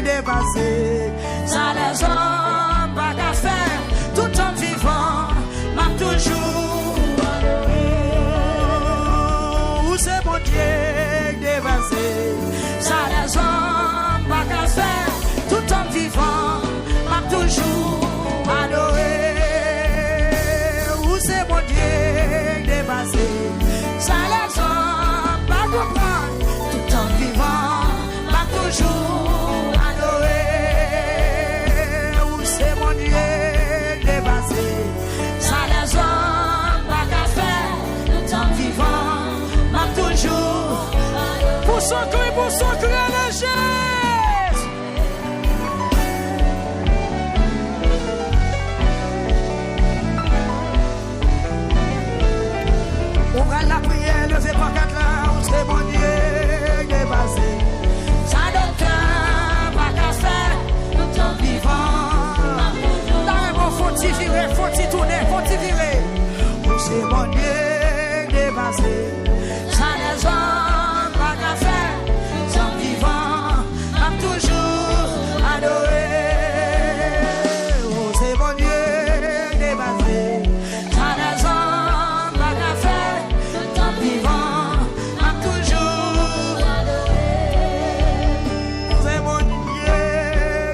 dépassé. Ça les hommes pas qu'à faire, tout en vivant, m'a toujours adoré. Où c'est mon Dieu dépassé. Ça les hommes pas qu'à faire, tout en vivant, m'a toujours adoré. Où c'est mon Dieu dépassé. Ça les hommes pas comprendre, tout en vivant, m'a toujours adoré. Où c'est mon Dieu dépassé. Ça les hommes pas qu'à faire, tout en vivant, m'a toujours adoré. Pour son cri, la chaise. Ouvrez la prière, levez pas quatre là, où c'est mon Dieu dépassé. Ça docteur, pas qu'à faire, tout en vivant. Dans le bon, faut-il virer, faut-il tourner, faut-il virer. Où c'est mon Dieu dépassé. Ça les hommes, pas qu'à faire, tout en vivant, m'a toujours adoré. Où c'est mon Dieu dépassé. Ça les hommes, pas qu'à faire, tout en vivant, m'a toujours adoré. C'est mon Dieu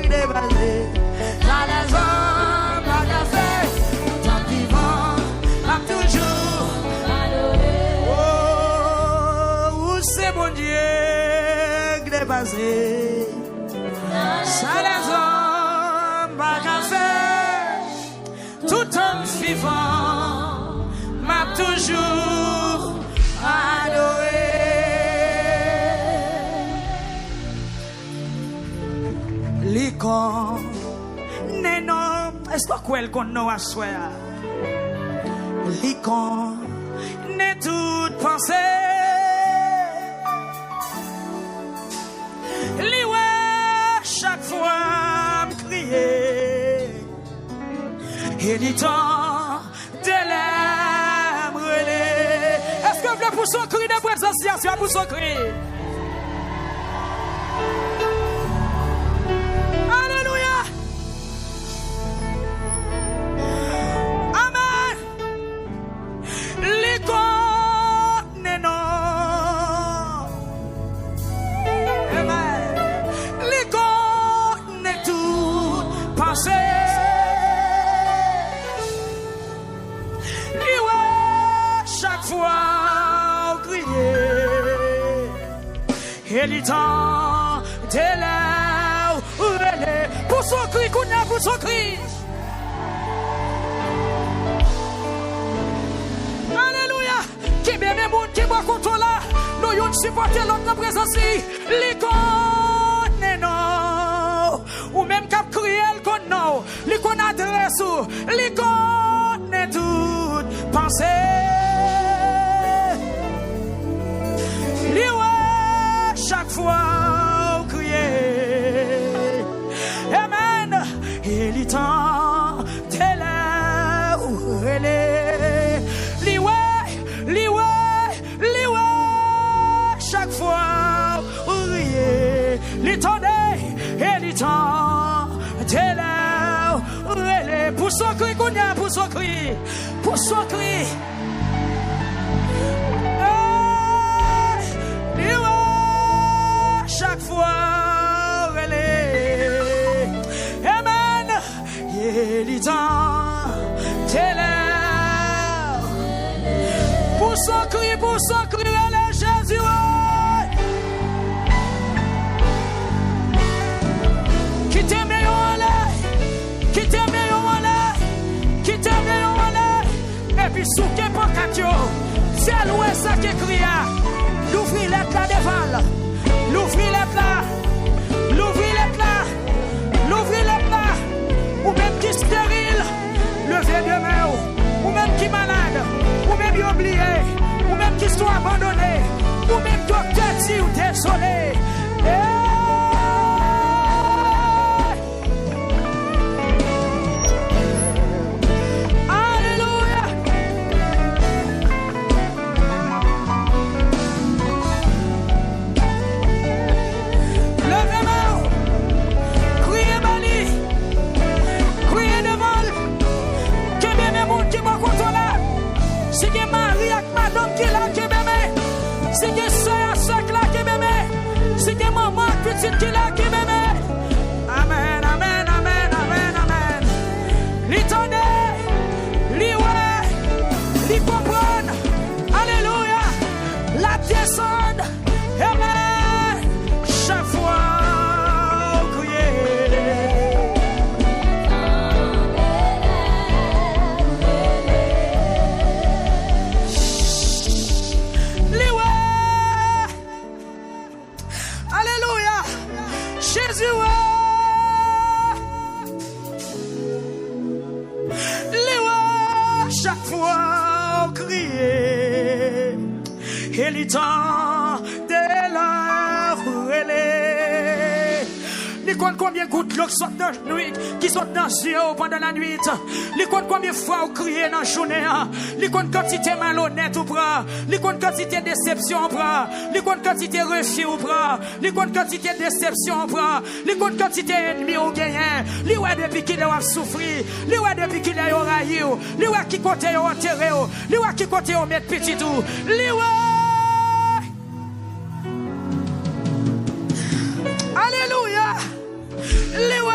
dépassé. Ça les hommes, pas qu'à faire, tout en vivant, m'a toujours adoré. Oh, où c'est mon Dieu dépassé. Ça les hommes, pas qu'à faire, tout en vivant, m'a toujours adoré. L'icône, non, est-ce que quel qu'on nous a souhaité? L'icône, n'est toute pensée. Liwe, chaque fois, me crier. Et du temps de l'âme relais. Est-ce que vous voulez pour son cri de présence, pour son cri? Alléluia. Amen. L'icône est non. Amen. L'icône est tout pensée. Chaque fois, crier. Et le temps de l'air, pour son cri, pour son cri. Alléluia. Qui bien les monde qui boit contre là, nous y supporter l'autre présence. L'icône, non. Ou même cap crier l'icône, non. L'icône adresse, l'icône est toute pensée. Chaque fois, on crier. Amen. Et le temps de l'air, liwe. Chaque fois, on crier. Le temps et le temps de l'air, pour son cri, pour son cri, pour son cri. Chaque fois, elle est. Amen. Et le temps, t'es là. Pour son cri, elle est Jésus. Qui t'aime, on l'est. Qui t'aime, on l'est. Qui t'aime, on l'est. Et puis, sous qu'est pas catio. C'est l'ouest ça qui crie. L'ouvrir les plats devant. L'ouvrir les plats, l'ouvrir les plats, l'ouvrir les plats, ou même qui stérile, levez de main, ou même qui malade, ou même oublié, ou même qui soit abandonné, ou même docteur dit ou désolé. Chaque fois on criait, et le temps de la relais. Les compte combien de gouttes l'eau qui sortent dans la nuit, qui sortent dans les yeux pendant la nuit. Les compte combien de fois on criait dans la journée. Les compte quantité malhonnête ou pas. Les compte quantité déception ou pas. Les compte quantité refus ou pas. Les compte quantité déception ou pas. Les compte quantité ennemi ou gagné. Les ouais depuis qu'il a souffert. Les ouais depuis qu'il a raillé. Les ouais qui côté ont enterré. Les ouais qui côté ont mis petit tout. Les ouais. Alléluia. Les ouais.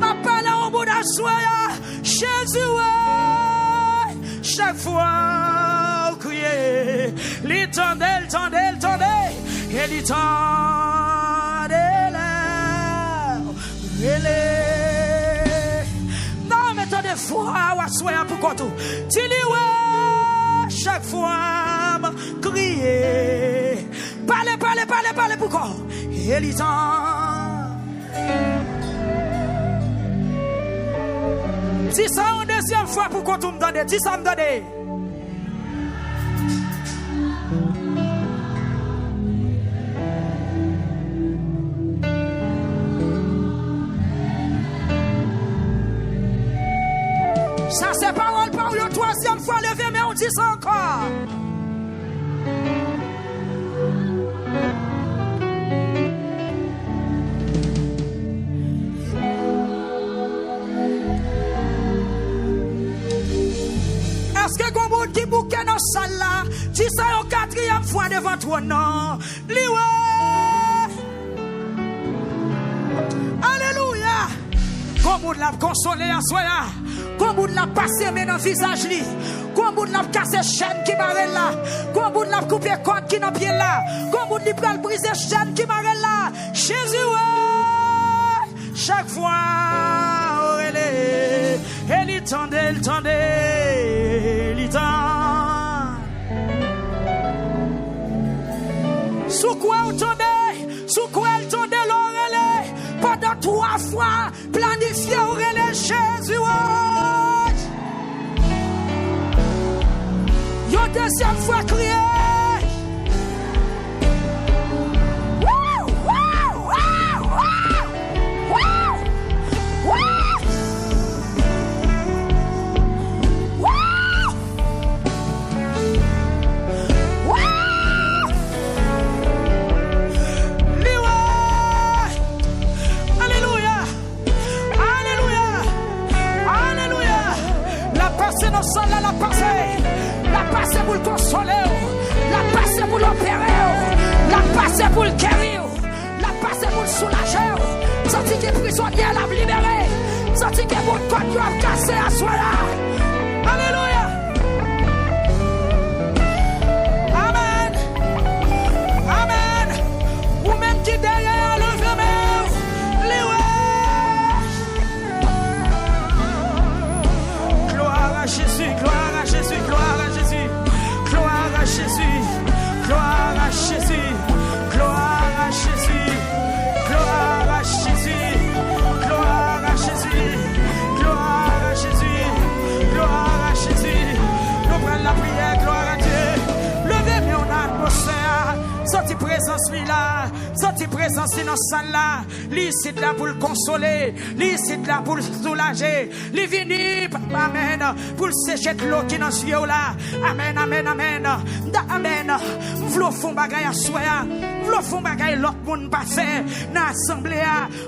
Papa là au bout d'assoya. Jésus ouais. Chaque fois on criait. Les tendait. Et les tendait là. Non mais tant de fois on assoya pour quoi tout. Tu les ouais. Chaque fois on criait. Parlez pourquoi? Et les temps. Si ça une deuxième fois, pourquoi tu me donnes? Si ça me donne. Ça c'est parole par une troisième fois, levez, mais on dit ça encore. Est-ce que comme on dit bouquet dans la salle là, dis ça une quatrième fois devant toi, non? Liwe! Alléluia! Comme on l'a consolé à soi là, comme on l'a passé dans le visage li, comme on l'a cassé chaîne qui barre là, comme on l'a coupé corde qui dans pied là, comme on l'a brisé chaîne qui barre là. Jésus ouais! Chaque fois elle tendait. Sous quoi elle tendait l'oreille pendant 3 fois planifié l'oreille Jésus. Une deuxième fois crié. La passe pour le consoler, la passe pour l'opérer, la passe pour le guérir, la passe pour le soulager. Senti que prisonnier l'a libéré, senti que mon corps doit casser à soi là. Alléluia. Amen. Amen. Ou même qui derrière le vraiment, gloire à Jésus, gloire à Jésus, gloire à Jésus, gloire à Jésus, gloire à Jésus, gloire à Jésus, gloire à Jésus, gloire à Jésus, gloire à Jésus, gloire à Jésus. Nous prenons la prière, gloire à Dieu. Levez mon atmosphère, sorti présence là, sorti présence dans salle là. Lui c'est là pour le consoler, lui c'est là pour le soulager. Lui vini, amen, pour le sécher de l'eau qui dans ce yeux là. Amen, amen, amen, amen. V'lo font bagaille à soi, v'lo font bagaille l'autre monde pas fait dans l'assemblée.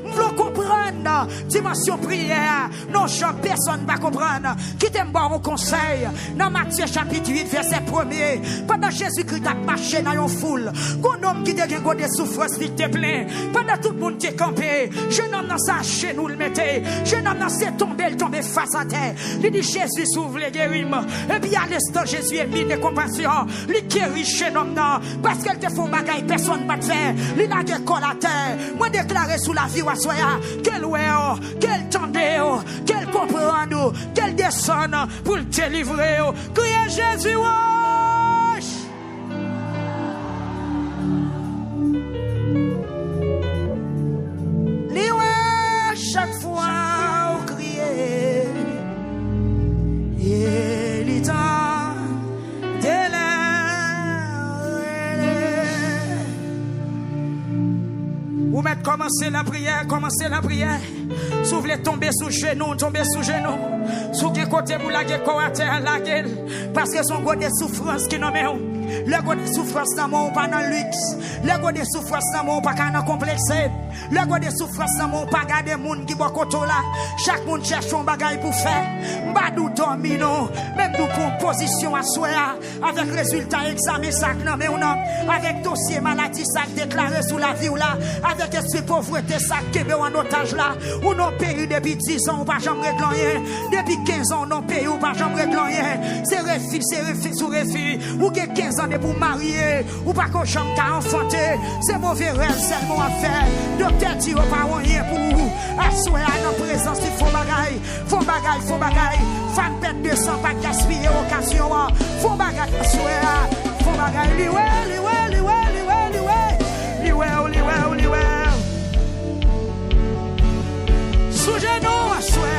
V'lo comprendre dimension prière. Non, personne va comprendre. Qui t'aime bon au conseil dans Matthieu chapitre 8 verset 1er. Pendant Jésus-Christ a marché dans une foule, un homme qui devient des souffrances qui te plaît. Pendant tout le monde qui est campé, jeune homme dans sa chaîne nous le mettez. Jeune homme dans ses tombé, il tombe face à terre. Il dit Jésus s'ouvre les guérim. Et puis à l'instant Jésus est mis de compassion. Il guérit jeune homme non. Parce qu'elle te font bagaille, personne ne va te faire. Il a des cols à terre. Moi déclaré sous la vie à soya. Qu'elle oué, qu'elle tende, qu'elle comprend, qu'elle descend pour te délivrer. Criez Jésus. Amen. Commencez la prière, commencez la prière. Si vous voulez tomber sous genoux, tombez sous genoux. Sous quel côté vous laguez quoi à terre, laguez. Parce que son goût de souffrance qui nomme. Le goût de souffrance dans mon pas dans le luxe. Le goût de souffrance dans mon pas dans complexe. Le goût de souffrance dans mon pas garder moun qui boit koto là. Chaque monde cherche un bagage pour faire. Mbadou domino. Même nous composition à soi. Avec résultat examen sac non mais on a. Avec dossier maladie sac déclaré sous la vie ou là. Avec esprit pauvreté sac qui en otage là. Ou non pays depuis 10 ans ou pas jamais régler rien. Depuis 15 ans non pays ou pas jamais régler rien. C'est refus sous refus. Ou que 15 ans de pour marier. Ou pas qu'on chante qu'à enfanter. C'est mauvais rêve seulement à faire. Docteur dit au pas rien pour vous. Assoyer à notre présence il faut bagaille. Faut bagaille, faut bagaille. Femme pète 200 pas gaspiller occasion. Faut bagaille, assoyer. Faut bagaille. Liwe. Sous genou, assoyer.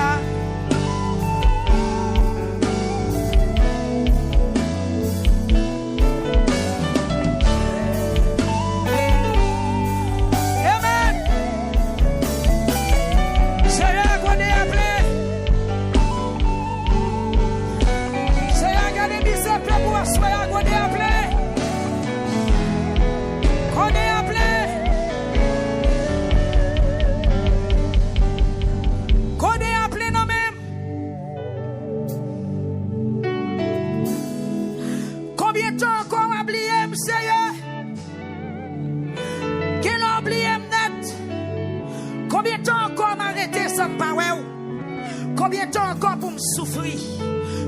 Combien de temps encore pour me souffrir?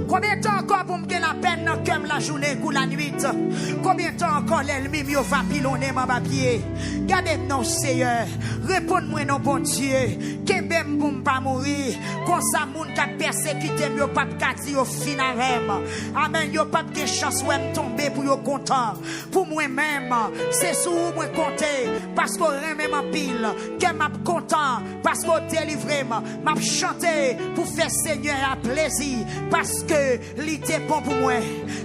Combien de temps encore pour me gagner la peine comme la journée ou la nuit? Combien de temps encore l'ennemi me va pilonner ma papier? Gardez-nous, Seigneur. Réponds-moi, non, bon Dieu. Que même pour ne pas mourir. Comme ça, moun qui a persécuté, yo pas de au finarem. Amen, yo pas de chance où me tomber pour yo content. Pour moi-même, c'est sous moi compter. Parce qu'on remet ma pile. Que m'a content. Parce qu'on délivre. M'a chanté pour faire Seigneur à plaisir. Parce que l'idée bon pour moi.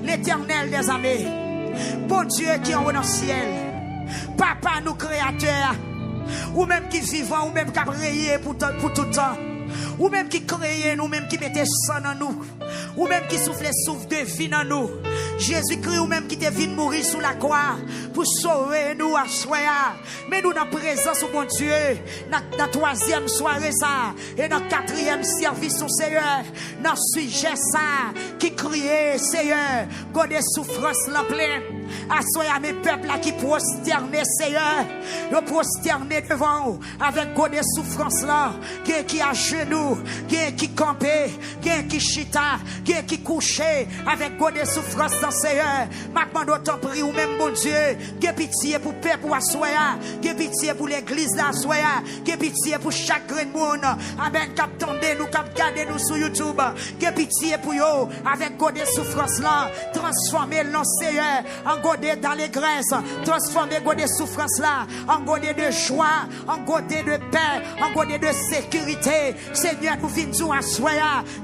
L'éternel des armées. Bon Dieu qui est en haut dans le ciel. Papa, nous créateurs. Ou même qui vivant, ou même qui a créé pour tout le temps. Ou même qui créait, nous même qui mettait sang dans nous. Ou même qui soufflait souffle de vie dans nous. Jésus-Christ ou même qui te vient mourir sous la croix pour sauver nous à soi. Mais nous dans la présence de mon Dieu, dans la troisième soirée ça, et dans le quatrième service au Seigneur, dans le sujet ça, qui criait Seigneur, God des souffrances la pleine. Assoyez mes peuples là qui prosternent, Seigneur. Ils prosternent devant vous avec des souffrances là. Qui à genoux, qui campé, qui chita, qui couché avec des souffrances dans Seigneur. Maintenant, d'autant prie ou même bon Dieu. Qui pitié pour peuple pour Assoya. Qui pitié pour l'église d'Assoya. Qui pitié pour chaque grain de monde. Amen. Cap tendez nous, cap gardez nous sur YouTube. Qui pitié pour yo avec des souffrances là. Transformez le Seigneur en godé d'allégresse, transformer godé souffrance là en godé de joie, en godé de paix, en godé de sécurité. Seigneur, nous venons à soi,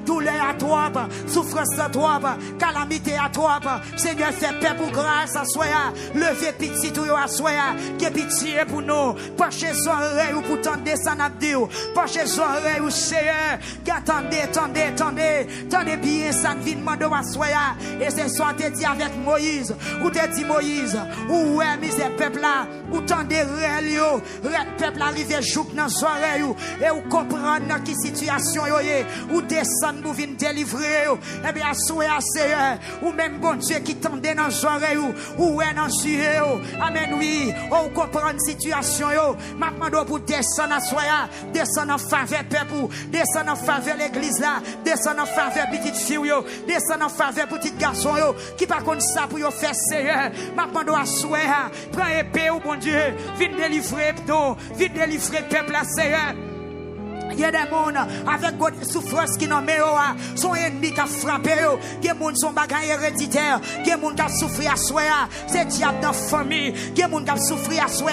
douleur à toi, souffrance à toi, calamité à toi. Seigneur, fais paix pour grâce à soi, levez pitié tout à soi, que pitié pour nous. Penchez son oreille ou pour tendre ça n'a dit, penchez son oreille ou Seigneur, attendez bien ça ne vient demander à soi. Et ce soir te dit avec Moïse, ou te dit Moïse, ou ouais misère peuple là, ou tendez réel peuple arrivé jouk dans soirée et ou comprendre qui situation yo ou descendre pour venir délivrer et bien souhait Seigneur ou même bon Dieu qui tendait dans soirée ou ouais dans sujet amen oui ou comprendre situation yo maintenant pour descendre à soya descendre en faveur peuple descendre en faveur l'église là descendre en faveur petite fille yo descendre en faveur petit garçon yo qui pas comme ça pour yo faire Seigneur maintenant à souhait prends épée au bon Dieu viens délivrer peuple à Seigneur. Il y a des gens avec des souffrances qui n'ont pas son ennemi qui a frappé. Il y a des gens qui sont bagages héréditaires. Il y a des gens qui ont souffert à soi. C'est diable dans la famille. Il y a des gens qui ont souffert à soi.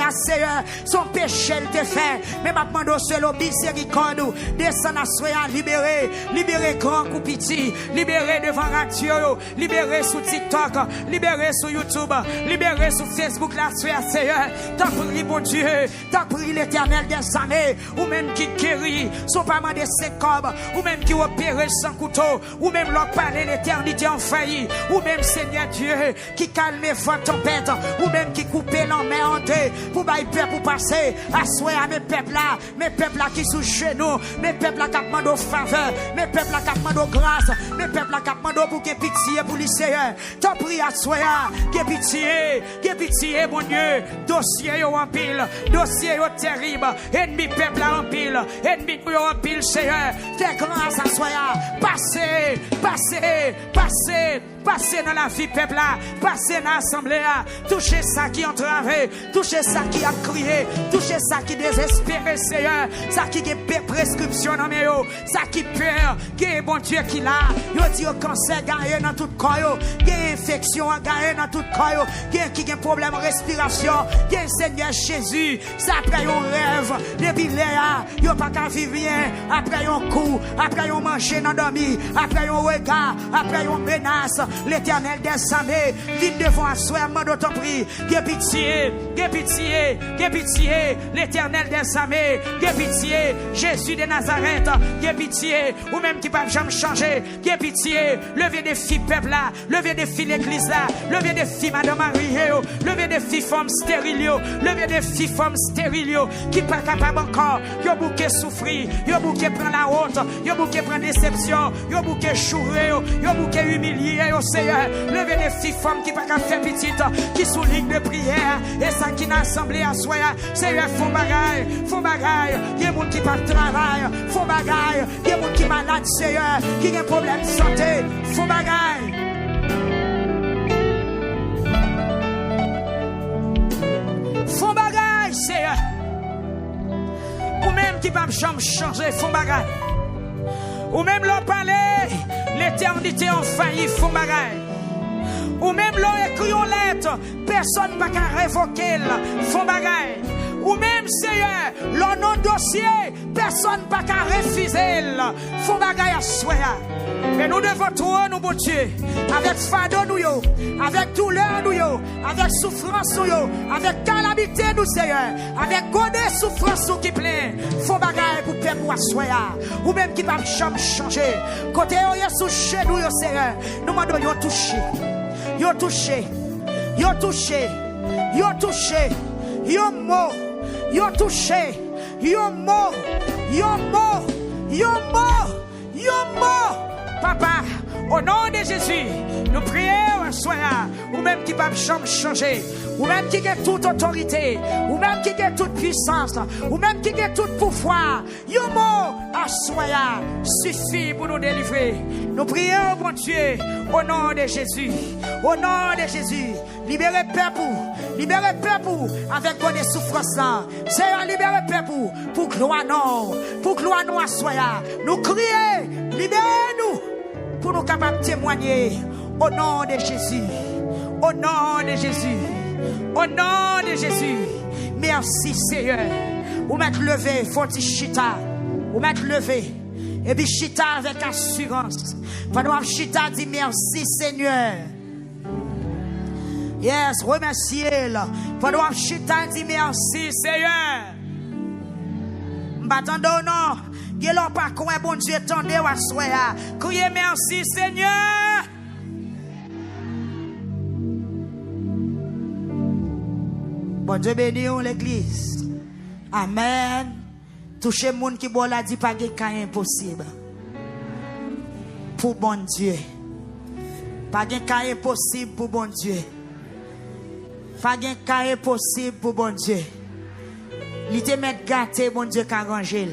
Son péché te fait. Mais maintenant, c'est le miséricorde. Descend à soi, libérer. Libérer grand ou petit. Libérer devant radio. Libérer sur TikTok. Libérer sur YouTube. Libérer sur Facebook. La Seigneur. T'as pris, bon Dieu. T'as pris l'Éternel des années. Ou même qui guérit. Son pas de 5 cobes, ou même qui opère sans couteau, ou même leur parler l'éternité en failli, ou même Seigneur Dieu qui calme votre tempête, ou même qui coupe l'enmer en deux, pour bailler peuple pour passer, assoyer à mes peuples là qui sous genoux, mes peuples là qui demandent faveur, mes peuples là qui demandent grâce, mes peuples là qui demandent pour que pitié pour les Seigneur. T'en prie assoyer, que pitié, mon Dieu, dossier en pile, dossier terrible, ennemi peuple là en pile, ennemi en pile, Seigneur, fais grâce à soi, passez dans la vie peuple là, passez dans l'assemblée là, touchez ça qui entravé, touchez ça qui a crié, touchez ça qui désespéré, Seigneur, ça qui a prescription dans mes yeux, ça qui peur, qui est bon Dieu qui l'a, yo dit au cancer gagné dans tout corps, qui a infection gagné dans tout corps, qui a problème respiration, qui a Seigneur Jésus, ça après un rêve, depuis là, yo pas qu'à vivre bien, après un coup, après un manger dans dormi, après un regard, après une menace, l'Éternel des armées, vite devant soi, mande ton prix, que pitié, l'Éternel des armées, que pitié, Jésus de Nazareth, que pitié, ou même qui ne jamais changer, que pitié, levez des filles peuple là, levez des filles l'église là, levez des filles Madame Marie, levez des filles femmes stériles, levez des filles femmes stériles, qui pas capable encore, yo bouquet souffrir, yo bouquet prend la honte, yo bouquet prend déception, yo bouquet chourer, yo bouquet humilier, au Seigneur, levez des filles femmes qui pas qu'à faire petite, qui sous ligne de prière, et ça qui n'a assemblé à soi, Seigneur, font bagaille, il y a des gens qui pas de travail, font bagaille, il y a des gens qui malades, Seigneur, qui ont un problème de santé, font bagaille. Font bagaille, Seigneur. Ou même qui pas changer, font bagaille. Ou même leur parler, l'éternité en failli, font bagaille. Ou même leur écrit en lettre, personne n'a qu'à révoquer, font bagaille. Ou même, Seigneur, leur non dossier, personne n'a qu'à refuser, font bagaille à soi. Mais nous devons trouver nous, bon Dieu, avec fardeau nous, avec douleur nous, avec souffrance nous, avec calamité nous, Seigneur, avec godé souffrance nous qui plein, faut bagaille pour perdre ou assoya, ou même qui va jamais changer. Côté où sous chez nous, Seigneur, nous demandons de toucher, yo touché, yo mort, yo touché, yo mort. Papa, au nom de Jésus, nous prions un soir, ou même qui va changer, ou même qui a toute autorité, ou même qui a toute puissance, ou même qui a tout pouvoir, yomo à soir suffit pour nous délivrer. Nous prions, bon Dieu, au nom de Jésus, libérez peuple avec des souffrances. Seigneur, libérez peuple pour gloire nous à soir. Nous crions, libérez-nous pour nous capables de témoigner au nom de Jésus. Au nom de Jésus. Merci Seigneur. Vous m'êtes levé, faut chita. Vous m'êtes levé. Et puis chita avec assurance. Pendant chita dit merci Seigneur. Yes, remerciez-le. Pendant chita dit merci Seigneur. M'attendons non. Qu'il n'a pas quoi, bon Dieu, tendez à soi. Criez merci, Seigneur. Bon Dieu béni l'église. Amen. Touchez le monde qui boit la dit pas qu'il est impossible. Pour bon Dieu. Pas qu'il est impossible pour bon Dieu. Pas qu'il est impossible pour bon Dieu. Il te met gâté, bon Dieu, qu'a rangé.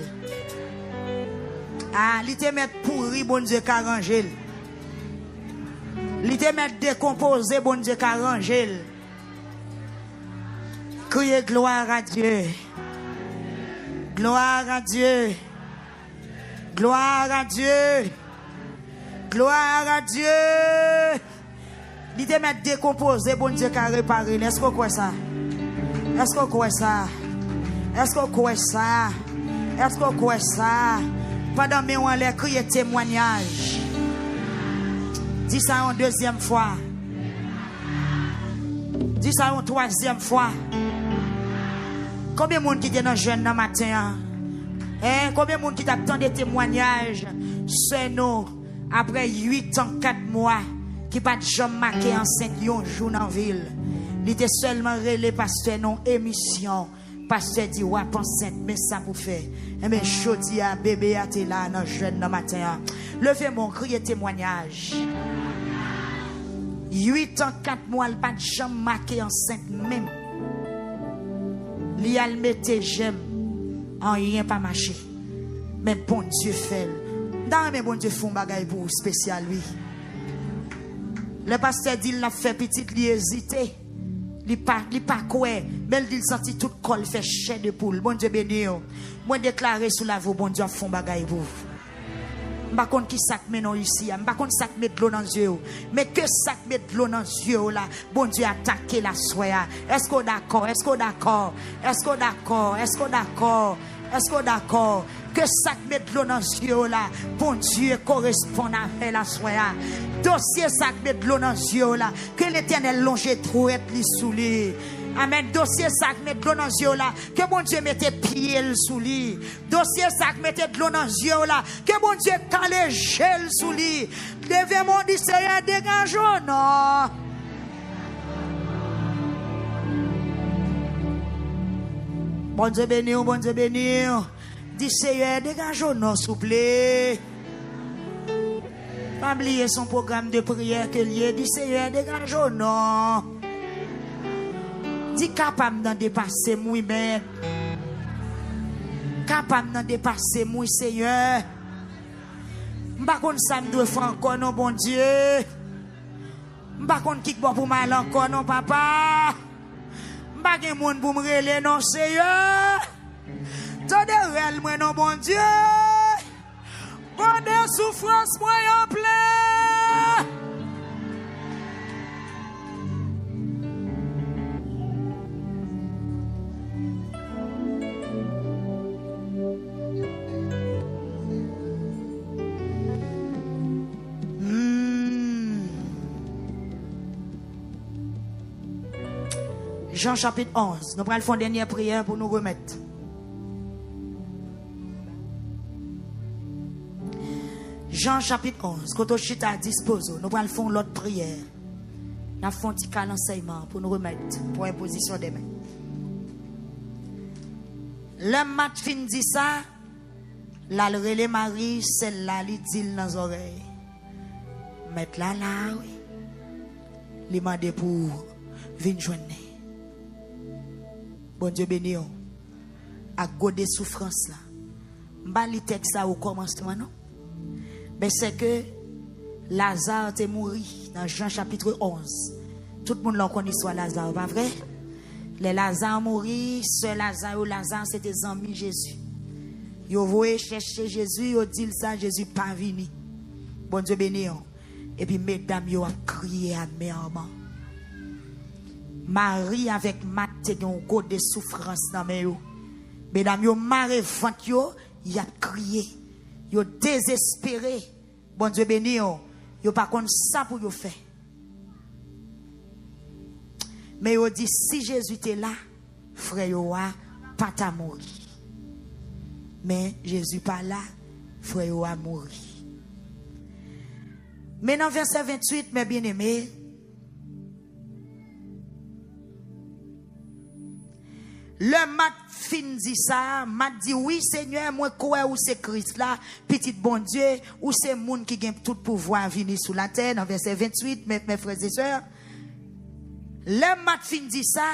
Ah, il te met pourri, bon Dieu, qu'a rangé. Il te met décomposé, bon Dieu, qu'a rangé. Criez gloire à Dieu. Gloire à Dieu. Gloire à Dieu. Gloire à Dieu. Il te met décomposé, bon Dieu qui a réparé. Est-ce qu'on croit ça? Est-ce qu'on croit ça? Est-ce qu'on croit ça? Est-ce qu'on croit ça? Pendant que on a crié témoignage. Dis ça une deuxième fois. Dis ça une troisième fois. Combien de monde qui est dans le jeune dans le matin? Combien de monde qui attend des témoignages? C'est nous, après 8 ans, 4 mois, qui pas de jamais marqué enceinte un jour dans la ville. Il était seulement relé pasteur non émission. Pasteur dit, ouais, enceinte, mais ça pour faire. Et bien, je dis à bébé, à là, dans le jeune dans le matin. Levez mon cri et témoignage. 8 ans, 4 mois, il pas de jamais marqué enceinte même. Li al mette j'aime en rien pas marché. Mais bon Dieu fait. Dans mais bon Dieu font bagay pour spécial lui. Le pasteur dit il l'a fait petite, il hésité. Il pas quoi, mais il dit senti tout col fait chair de poule. Bon Dieu béni. Moi déclarer sous la voix bon Dieu font bagay pour. M'pa konn qui sac met non ici, m'pa konn sac met de l'eau dans les yeux, mais que sac met de l'eau dans les yeux là, bon Dieu attaquer la soya. Est-ce qu'on d'accord? Est-ce qu'on d'accord? Est-ce qu'on d'accord? Est-ce qu'on d'accord? Est-ce qu'on d'accord? Que sac met de l'eau dans les yeux là, bon Dieu correspond avec la soya. Dossier sac met de l'eau dans les yeux là, que l'Éternel longe trop être li sous lui. Amen. Dossier sac met de l'eau dans les yeux là. Que bon Dieu mette pied sous lui. Dossier sac mette de l'eau dans les yeux là. Que bon Dieu cale gel sous lui. Devez mon dire Seigneur dégage non. Bon Dieu béni, bon Dieu béni. Dis Seigneur dégage non s'il vous plaît. Pas oublier son programme de prière que lié. Dis Seigneur dégage non. Dis capable d'en dépasser moi mais capable d'en dépasser moi Seigneur. M'pa konn ça me doit faire encore non bon Dieu. M'pa konn qui bon pour mal encore non papa. M'pa gen monde pour me relé non Seigneur. Tande rel moi non bon Dieu. Bon de souffrance moi en plein. Jean chapitre 11. Nous allons faire une dernière prière pour nous remettre. Jean chapitre 11. Quand on chita à disposition, nous allons faire l'autre prière. Nous allons faire un petit cas d'enseignement pour nous remettre pour imposition des mains. Le mat fin dit ça, la relé Marie, celle-là, li dit dans les oreilles. Mettre là, oui. Li mande pour venir joindre. Bon Dieu béni, à go des souffrances là. M'ba li texte ça au commencement non. Mais c'est que Lazare est mort dans Jean chapitre 11. Tout le monde l'a connaît soit Lazare, pas vrai? Les Lazare mourir, seul Lazare c'était amis Jésus. Yo voye chercher Jésus, yo dit ça Jésus pas venu. Bon Dieu béni. Et puis mesdames yo a crié amèrement. Marie avec Matthieu ont go de souffrance dans mes yo. Mesdames yo maré vent yo, y a crié. Yo désespéré. Bon Dieu béni yo pas connait ça pour yo faire. Mais yo dit si Jésus était là, frère yo a pas ta mourir. Mais Jésus pas là, frère yo a mourir. Mais dans verset 28, mes bien-aimés, le mat fin dit ça, mat dit oui Seigneur, moi crois ou c'est Christ là, petit bon Dieu, ou c'est monde qui gagne tout pouvoir venir sur la terre, dans verset 28, mes frères et sœurs. Le mat fin dit ça,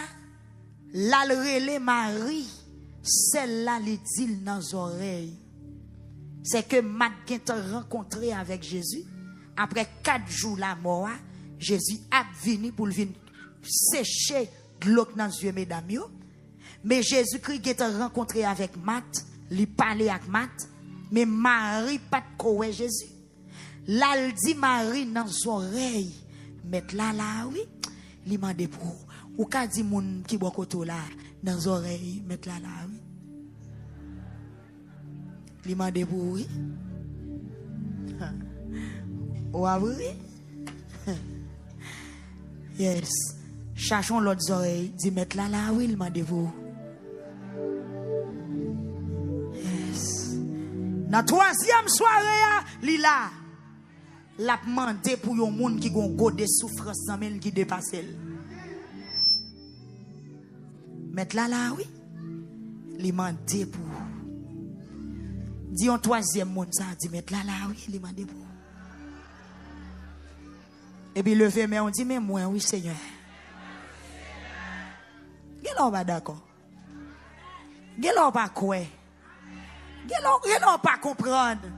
la relé Marie, celle-là li dit dans les oreilles. C'est que mat a rencontré avec Jésus. Après 4 jours la mort, Jésus a venu pour venir sécher de l'eau dans les yeux, mesdames. Mais Jésus-Christ a rencontré avec Matt, il parlait avec Matt, Mais Marie pas de quoi Jésus. Là, elle dit Marie dans son oreille. Mettre là, oui. Il m'a demandé pour. Ou qu'a dit moun qui boit koto là, dans les oreilles, mettre là, oui. Il m'a demandé pour, oui. Ou oui. Yes. Cherchons l'autre oreille. Dit mettre là, oui, il m'a demandé pour. Yes. Dans la troisième soirée, Lila. La demandé pour yon moun qui gon go de souffrance dans men qui dépasse elle. Mettre là oui. Li mandé pour. Dit un troisième monde ça dit mettre là oui, li mandé pour. Et puis lever mais on dit mais moi oui Seigneur. Gelo pas d'accord. Gelo pas quoi. Gelo pas comprendre.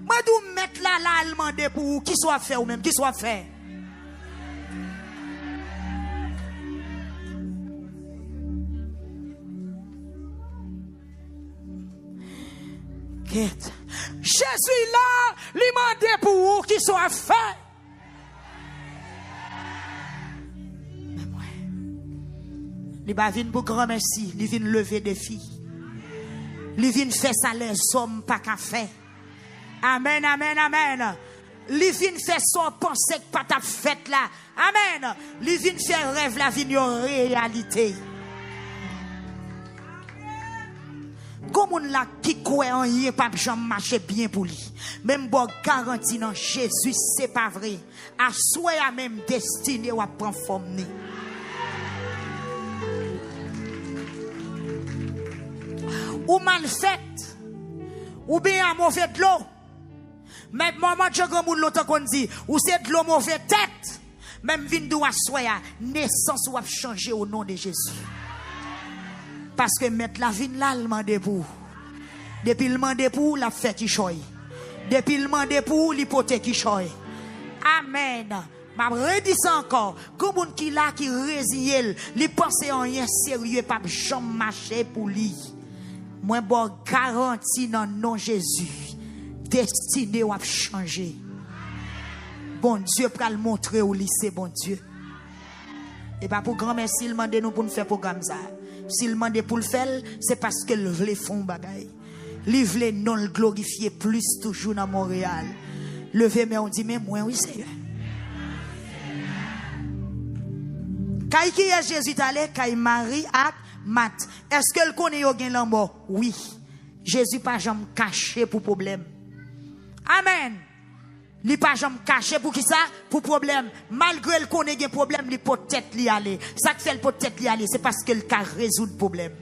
Moi, je mettre là, elle demande pour qui soit fait ou même qui soit fait. Jésus là, il demande pour qui soit fait. Mais moi, il va venir pour grand merci, il vient lever des filles. Il vient faire ça les hommes pas qu'à faire. Amen, amen, amen. Li vin fait son pensée que pas ta fête là. Amen. Li vin faire rêve la vie en réalité. Comme on la qui croit en rien pas jamais marcher bien pour lui. Même bon garantie dans Jésus c'est pas vrai. À souhait à même destiné ou à prendre forme. Ou mal fait. Ou bien à mauvais de l'eau. Même maman je grand moun longtemps qu'on dit ou c'est de l'eau mauvaise tête. Même vin dou assoya naissance ou a changer au nom de Jésus. Parce que mettre la vin là le mandé pour. Depuis le mandé pour la fête qui choy. Depuis le mandé pour l'hypothèque qui choy. Amen. M'a redit ça encore. Comme moun qui là qui résille, li pense en rien sérieux pas jamais marcher pour lui. Moi bon garantie dans nom Jésus. Destiné ou a changé. Bon Dieu pour le montrer au lycée, bon Dieu. Et pas pour grand merci, il demande nous pour nous faire programme ça. S'il demande pour le faire, c'est parce que le voulait fond bagaille. Il voulait non le glorifier plus toujours dans Montréal. Levé mais on dit mais moi oui Seigneur. Quand qui est Jésus allé, quand Marie a Mat. Est-ce qu'elle connaît au gain l'ambo? Oui. Jésus pas jamais caché pour problème. Amen. Li pas jamais caché pour qui ça? Pour problème. Malgré le connaît un problème, li peut-être li aller. Ça que fait le peut-être li aller, c'est parce qu'elle a résoudre le problème.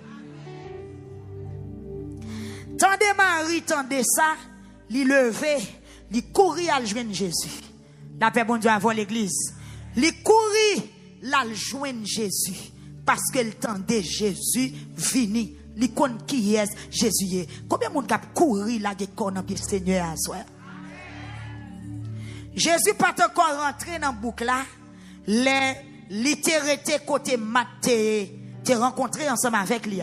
Tendez Marie, tendez ça, li levé, li courir à joindre Jésus. La paix bon Dieu avant l'église. Li courir la joindre Jésus parce qu'elle tendait Jésus vini. Li kon qui est Jésus. Combien de monde a couru la gekon en Seigneur à soi? Jésus pas encore rentré dans boucle là. Les littéraires côté Matthieu t'es rencontré ensemble avec lui.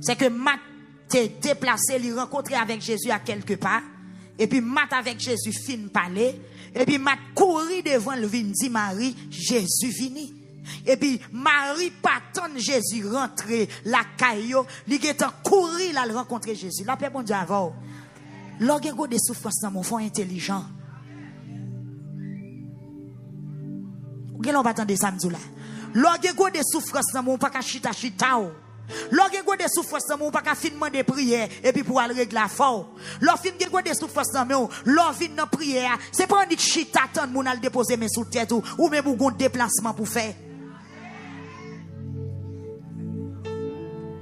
C'est que Matt t'es déplacé, il rencontré avec Jésus à quelque part. Et puis Matt avec Jésus fin parler. Et puis Matt courir devant le vin dit Marie, Jésus vini. Et puis Marie pas attendre Jésus rentrer la caillou, li getan courir là rencontrer Jésus. La paix bon Dieu avant. Lorsque des souffrances dans mon fond intelligent. Ou on va attendre samedi là. Lorsque des souffrances dans mon pas ka chita chitao. Lorsque des souffrances dans mon pas ka finement de prière et puis pour aller régler la fort. Lorsque des souffrances dans mon, lorsque dans prière, c'est pas dit chita attendre mon al déposer mes sous tête ou même ou gon déplacement pour faire.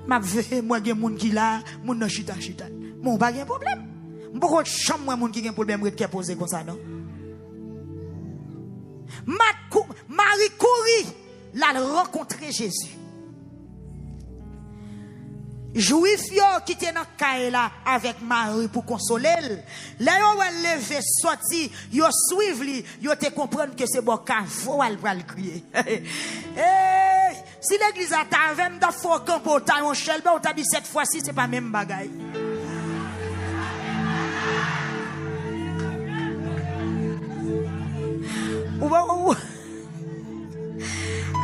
Ma ve moi gen moun ki la, moun nan chita chita. Mon pas gen problème. M'poko chambre moi moun ki gen problème rete poser comme ça non. Marie courit, la rencontrer Jésus. Juif yo qui était dans caille là avec Marie pour consoler. Là yo levé sorti, yo suivre li, yo te comprendre que c'est bon cavo elle va le crier. Si l'église a ta 20 dans fort camp pour ta on chelbe ou ta dit cette fois-ci c'est pas même bagaille.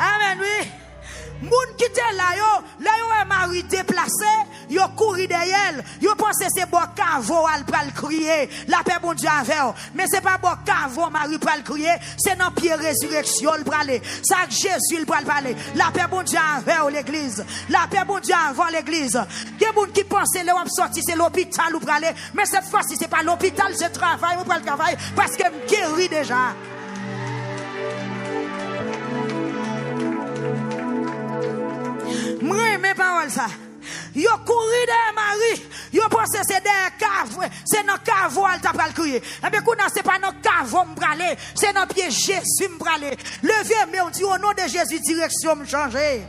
Amen, oui. Moun qui était là, yo est mari déplacé, yo couru derrière, yo pense c'est bon cavo al pral crier, la paix bon Dieu avec. Mais c'est pas bon cavo mari pral crier, c'est dans pied résurrection le praler. Ça Jésus le pral parler. La paix bon Dieu avec l'église. La paix bon Dieu avant l'église. Il y a moun qui pense le wap sorti c'est l'hôpital ou praler, mais cette fois-ci c'est pas l'hôpital, c'est travail, ou pral travail parce que me guéri déjà. Moi, mes paroles, ça. Yo couru de Marie. Yo pense c'est des caves. C'est dans cave elle t'a pas crier. Et bien, c'est pas dans cave m'bralé. C'est dans pied Jésus m'bralé. Levez, mais on dit au nom de Jésus, direction me changer.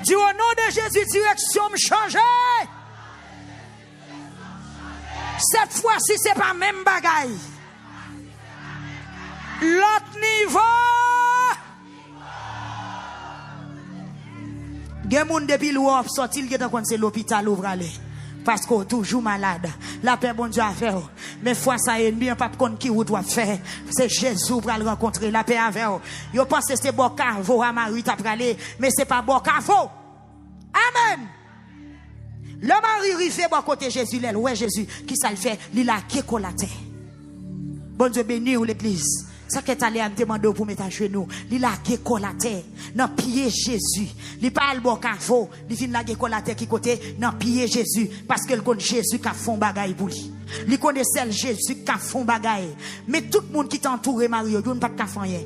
Dis au nom de Jésus, direction me changer. Cette fois-ci, c'est pas même bagaille. L'autre niveau. Gen moun depuis l'ouop sorti il est c'est l'hôpital ouvrale parce qu'on toujours malade. La paix bon Dieu a fait. Mais fois ça ennemi pas connait qui ou doit faire. C'est Jésus pour le rencontrer la paix avec. Yo pense c'est bon cavo à Marie t'a pralé mais c'est pas bon cavo. Amen. Le mari rivé bon côté Jésus l'aile. Ouais Jésus qui ça le fait, il a kécolate. Bon Dieu béni ou l'église. Ça qui est allé à me demander pour mettre à genoux. Il a guéco la terre. Dans pied Jésus. Il parle bon cavo. Il vient la guéco la terre qui côté. Dans pied Jésus. Parce qu'il connaît Jésus qui a fait bagaille pour lui. Il connaît celle Jésus qui a fait bagaille. Mais tout le monde qui t'entoure Mario, il n'a pas de faire rien.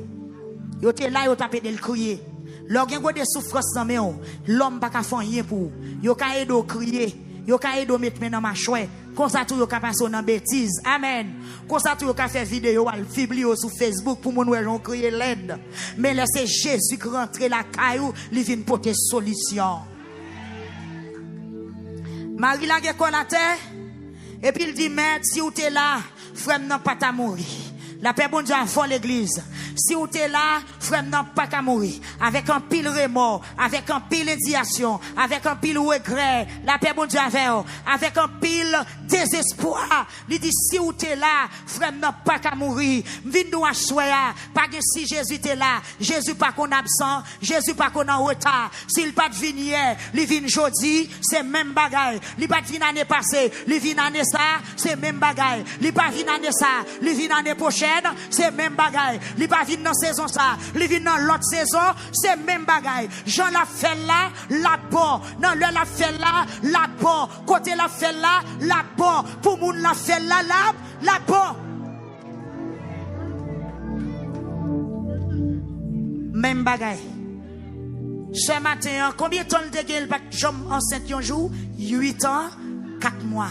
Il était là, il a tapé de le crier. Lorsqu'il y a des souffrances dans mes l'homme n'a pas faire rien pour. Il a aidé à crier. Il a aidé à mettre dans ma chouette. Comme ça, tout le monde a passé dans bêtise. Amen. Comme ça, tout le monde a fait vidéo, vidéo sur Facebook pour nous ont crié l'aide. Mais laissez Jésus rentrer la caillou, il vient porter solution. Marie la la terre. Et puis il dit, mais si vous êtes là, frère n'a pas à mourir. La paix bon Dieu avant l'église. Si vous êtes là, frère n'a pas qu'à mourir. Avec un pile remords, avec un pile indignation, avec un pile regret. La paix bon Dieu avec un pile désespoir. Il dit, si vous êtes là, frère n'a pas qu'à mourir. Vin nous à choisir. Pas que si Jésus était là, Jésus pas qu'on absent, Jésus pas qu'on en retard. S'il pas de vin hier, il vient jeudi, c'est même bagaille. Il pas de vin année passée, il vient année ça, c'est même bagaille. Il pas vin année ça, il vient année prochaine, c'est même bagaille. Il pas vin dans saison ça, il vient dans l'autre saison, c'est même bagaille. Jean l'a fait là, là-bas. Non, le l'a fait là, là-bas. Côté l'a fait là, là-bas. Pour moun l'a fait là, là-bas. Même bagaille. Ce matin, combien de temps de gueule pas jambe enceinte un jour? 8 ans, 4 mois.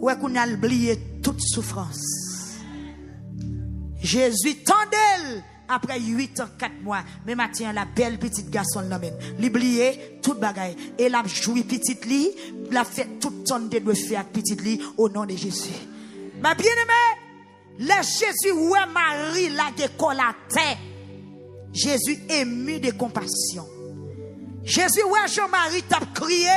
Ouais qu'on a oublié toute souffrance. Jésus tendait après 8 ans, 4 mois. Mais maintenant, la belle petite garçon l'amène. L'oublié, toute bagaille. Et la joui petite lit, la fait toute tonne de faire avec petite lit au nom de Jésus. Ma bien-aimée, le Jésus, ouais, Marie, la décollaté. Jésus ému de compassion. Jésus, ouais, Jean-Marie t'a crié.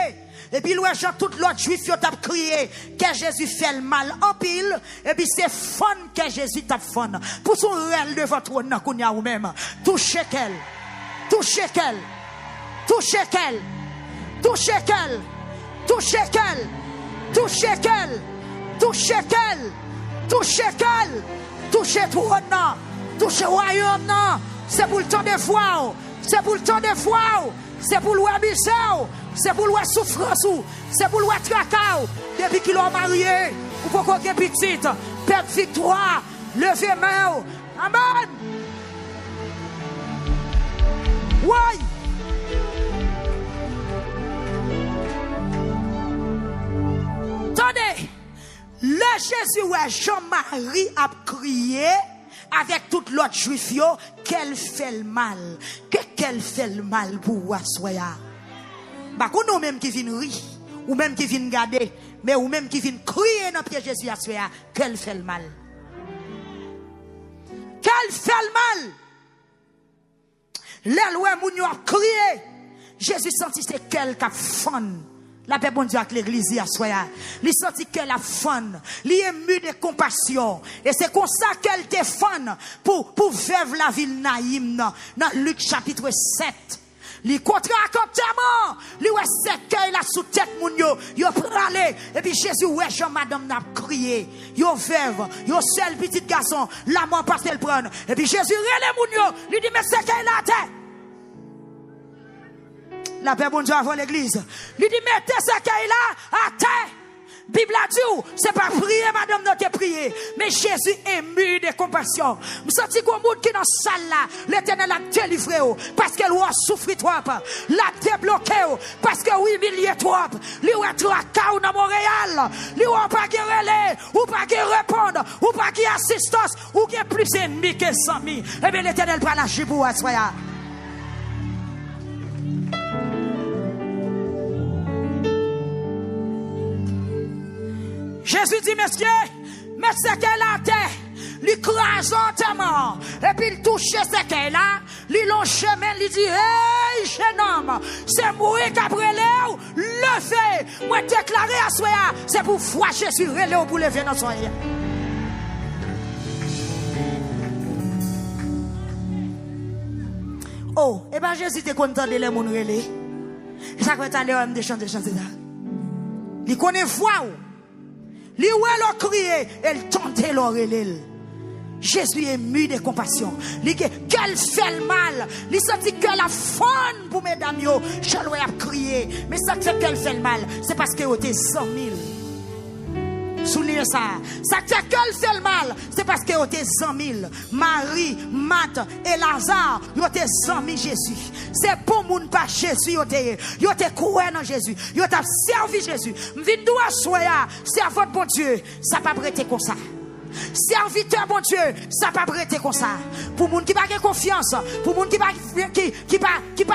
Et puis, ouais, Jean, tout l'autre juif, t'a crié que Jésus fait le mal en pile. Et puis, c'est fun que Jésus t'a fun. Pour son réel de votre nom, qu'on y a ou même. Touchez qu'elle. Touchez qu'elle. Touchez qu'elle. Touchez qu'elle. Touchez qu'elle. Touchez qu'elle. Touchez qu'elle. Touchez qu'elle. Touchez tout le nom. Touchez le royaume, non. C'est pour le temps de foi. C'est pour le temps de foi. C'est pour le abusé. C'est pour le souffrance. C'est pour le tracas. Depuis qu'il a marié, ou pour qu'on ait petite, perte victoire, levez main. Amen. Oui. Attendez. Le Jésus, ouais, Jean-Marie a crié avec toute l'autre juif, qu'elle fait le mal. Qu'elle fait le mal pour Wassoya. Bah, qu'on nous même qui vient rire, ou même qui vient garder, mais ou même qui vient crier dans pied Jésus Wassoya, qu'elle fait le mal. Qu'elle fait le mal. L'elle, ouais, moun yo a crié. Jésus sentit c'est qu'elle qui a fond La paix bon Dieu avec l'église hier soir. Il senti qu'elle a fun. Il ému de compassion. Et c'est comme ça qu'elle te fun pour vivre la ville naïm dans Luc chapitre 7. Li contre accompagnement, li ouais cercueil la sous tête moun yo pralé et puis Jésus ouais Jean madame n'a crié, yo veuve, yo seul petit garçon, la mort parce qu'elle prend et puis Jésus relè moun yo, lui dit mais cercueil la terre. La paix bon Dieu avant l'église. Lui dit mettez cercueil là à terre. Bible a dit, c'est pas prier, madame, non te prier. Mais Jésus ému de compassion. Je sens qu'on monde qui dans la salle là, l'éternel a délivré, parce qu'elle a souffert trop, l'a débloqué, parce que oui, humilié trop, lui a trop à caou dans Montréal, lui a pas qui relais, ou pas qui répondre, ou pas qui assistance, ou qui est plus ennemi que 100 000. Eh bien, l'éternel va lâcher pour vous, soyez. Jésus dit, messieurs, mettez ce qu'elle a terre, lui crase entièrement, et puis il touche ce qu'elle a, lui long chemin, lui dit, hey, jeune homme, c'est moi qui a brûlé, levez, moi déclaré à soi, c'est pour foi Jésus, relé pour lever dans son lit. Oh, et bien Jésus était content de les moun relé. Ça va être aller de chanter là. Il connaît voix. Li ouè l'on crié, elle tentait l'oreille. Jésus est ému de compassion. Li qu'elle fait le mal. Li senti qu'elle a faim pour mesdames yo. Chaloué a crié. Mais ça fait qu'elle fait le mal. C'est parce qu'elle était 100 000. Soulignez ça. Ça fait qu'elle fait le mal. C'est parce qu'elle était 100 000. Marie, Marthe et Lazare, ils étaient 100 000 Jésus. C'est pour moun pas Jésus. Ils étaient courants dans Jésus. Ils ont servi Jésus. M'vin doua soya. Servante bon Dieu. Ça pas prêter comme ça. Serviteur bon Dieu, ça pas prêter comme ça. Pour moun qui pas confiance, pour moun qui pas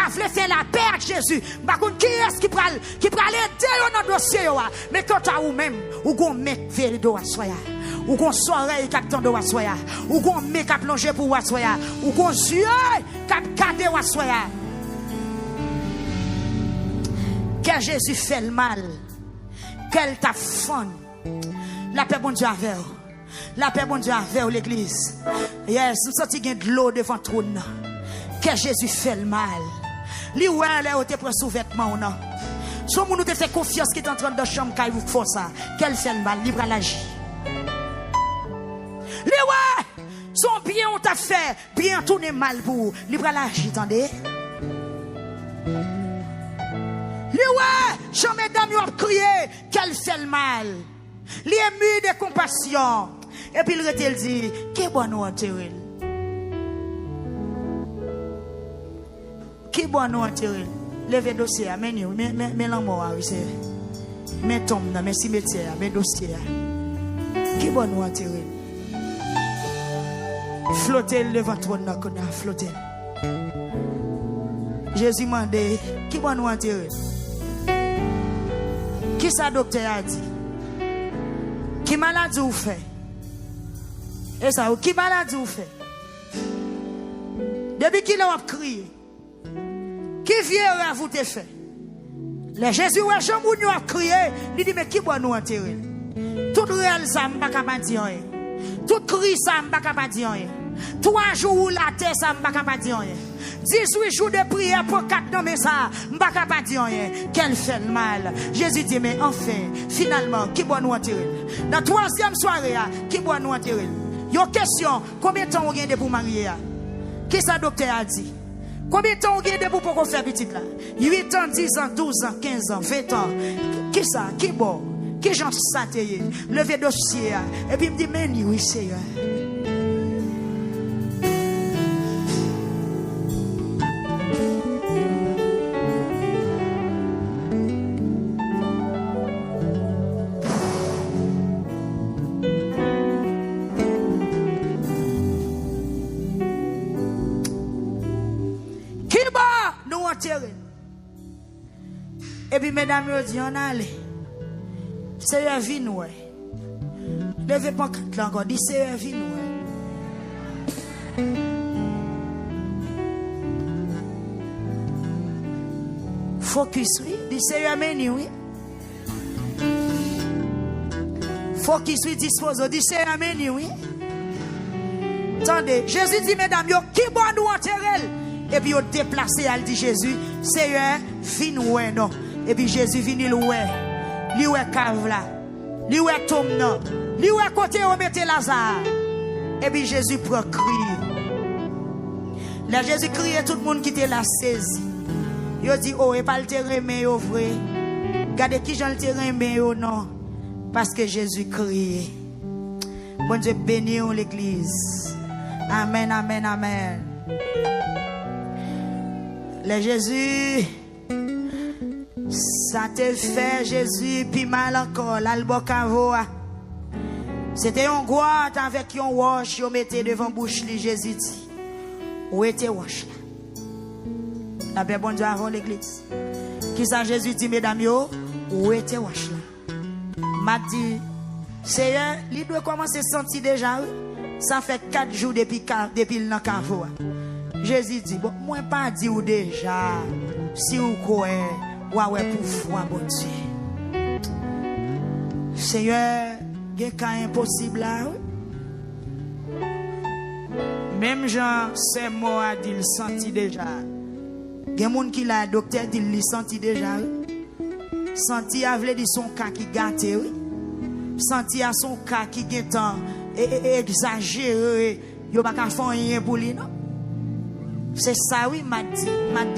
faire la paix avec Jésus. Par contre, qui est-ce qui pral aider dans dossier mais quand à ou même ou gon mec vers do soya. Ou gon soirée qui attend do soya. Ou gon mec qui plonger pour soya. Ou gon yeux qui garder soya. Que Jésus fait le mal. Qu'elle t'a faim. La paix bon Dieu avec vous. La paix bon Dieu avec l'église. Yes, nous sorti de l'eau devant le trône. Que Jésus fait le mal. Li ouè là où te prend sous vêtement non. Son moun nous te fait confiance qui est en train de chambre kay vous faut ça. Qu'elle fait le mal, libre à l'agir. Li ouè son bien on t'a fait, bien tourner mal pour libre à l'agir, attendez. Li ouè, Jean mesdames ont crié qu'elle fait le mal. Li ému de compassion. Et puis il dit, qui est bon nous enterrer? Qui est bon nous enterrer? Levez dossier, mais l'amour, mais tombe, mais cimetière, mais dossier. Qui est bon nous enterrer? Flotter devant toi, flotter. Jésus m'a dit, qui est bon nous enterrer? Qui ça docteur a dit? Qui maladie vous fait? Et ça, qui maladie vous fait? Depuis qu'il a crié, qui vient vous te fait? Les Jésus, ouais, Jean Mounio a crié, il dit, mais qui doit nous enterrer? Tout réel, ça m'a pas dire rien. Tout cri, ça m'a pas dire rien. 3 jours la terre, ça m'a pas dire rien. 18 jours de prière pour 4 noms, mais ça, m'a pas dire rien. Qu'elle fait le mal. Jésus dit, mais enfin, finalement, qui doit nous enterrer? Dans 3e soirée, qui doit nous enterrer? Yon question, combien de temps on gagne pour marier? Qu'est-ce que le docteur a dit? Combien de temps on gagne pour qu'on faire petit là? 8 ans, 10 ans, 12 ans, 15 ans, 20 ans. Qui ça? Qui bon? Qui j'en sateye? Levé dossier. Et puis il me dit, mais oui, Seigneur. Et puis mesdames me dit on allait. C'est la vie nous. Levez pas là encore, dit c'est la vie nous. Focus oui, dit c'est la menu oui. faut qu'il soit disposé. Dit c'est un menu, oui. Attendez, Jésus dit, mesdames, yo, qui bon nous enterrer? Et puis, yo déplacé, elle dit Jésus, Seigneur, fin ouais, non. Et puis, Jésus vient, il ouais. Li ouais cave là. Li ouais tombe non. Li ouais côté où mette Lazare. Et puis, Jésus prend crier. Là, Jésus criait, tout le monde qui était là saisi. Il dit, oh, et pas le terrain, mais au vrai. Regardez qui j'ai le terrain, mais au non. Parce que Jésus criait. Bon Dieu bénit l'église. Amen, amen, amen. Le Jésus, ça te fait Jésus, puis mal encore, l'albocavo. C'était un goût avec un wash, il mettait devant bouche, Jésus dit, où était wash là? La paix, bon Dieu, avant l'église. Qui ça Jésus dit, mesdames, où était wash là? M'a dit, Seigneur, il doit commencer à sentir déjà. Ça fait 4 jours depuis le cavo. Jésus dit, bon, moi pas dit ou déjà. Si vous croyez, ouais pour foi, bon Dieu. Seigneur, il y a un cas impossible là. Même Jean, c'est moi, dit le senti déjà. Il y a des gens qui l'a docteur dit le senti déjà. Senti a voulu dire son cas qui gâte, oui. Senti à son cas qui est exagéré, il n'y a pas qu'à faire rien pour lui, non? C'est ça, oui, m'a dit,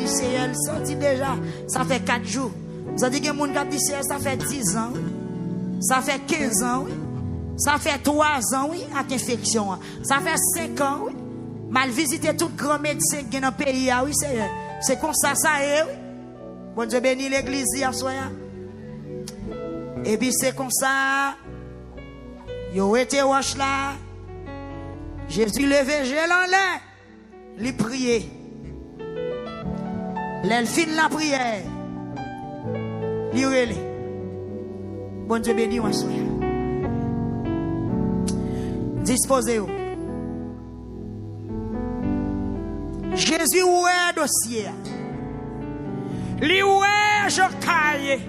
c'est elle, senti déjà, ça fait 4 jours. Ça dit que les gens qui dit, ça fait 10 ans, oui. Ça fait 15 ans, oui. Ça fait 3 ans, oui, avec infection. Ça fait 5 ans, oui. Mal visité tout grand médecin qui est dans le pays, oui, c'est comme ça, ça est, oui. Bon Dieu bénit l'église, hier soir. Et puis c'est comme ça. Yo été wash là. Jésus levé gel en l'air. Il priait. L'elle fin la prière. Il relé. Bon Dieu béni ou soir. Disposez-vous. Jésus oué dossier. Li oué Jocaille.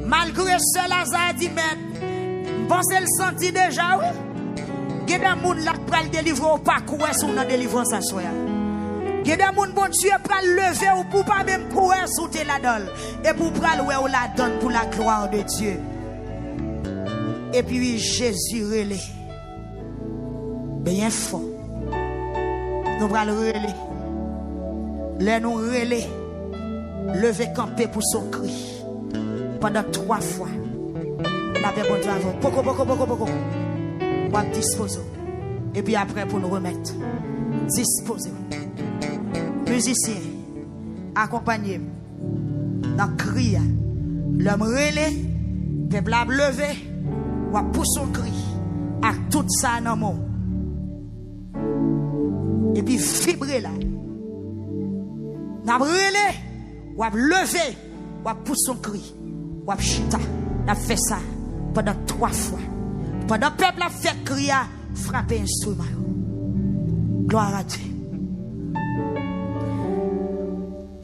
Malgré cela, Lazare dit, mais pensez le senti déjà, oui. Il y a des gens qui peuvent délivrer au parcours sur la délivrance à soi. Il y a des gens qui peuvent lever ou pour pas même courir sous la donne. Et pour prendre ou la donne pour la gloire de Dieu. Et puis Jésus relais. Bien fort. Nous allons relais. Les nous relais. Lever camper pour son cri. Pendant 3 fois. La paix bon Dieu avant. Beaucoup. On va disposer. Et puis après pour nous remettre. Disposer. Musiciens, accompagnez-moi. Dans le cri. L'homme relais. Peuple a levé. On va pousser son cri. À tout ça dans le monde. Et puis vibrer là. N'a relais. On va lever. On va pousser son cri. Wap chita, n'a fait ça pendant 3 fois. Pendant le peuple a fait crier, frapper instrument. Gloire à Dieu.